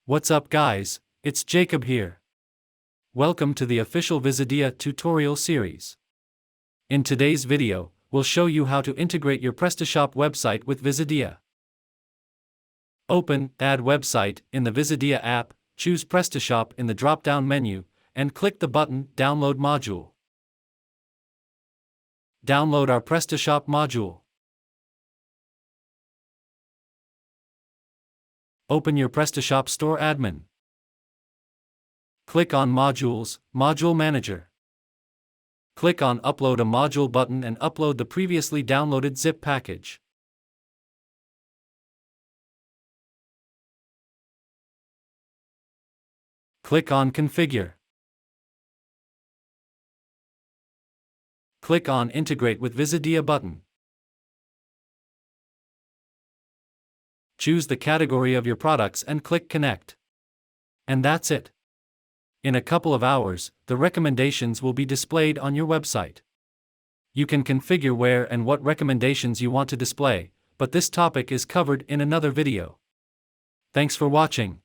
What's up guys, it's Jacob here. Welcome to the official Visidea tutorial series. In today's video, we'll show you how to integrate your Prestashop website with Visidea. Open Add Website in the Visidea app, choose Prestashop in the drop-down menu, and click the button Download Module. Download our Prestashop module. Open your Prestashop Store admin. Click on Modules, Module Manager. Click on Upload a Module button and upload the previously downloaded zip package. Click on Configure. Click on Integrate with Visidea button. Choose the category of your products and click Connect. And that's it. In a couple of hours, the recommendations will be displayed on your website. You can configure where and what recommendations you want to display, but this topic is covered in another video. Thanks for watching.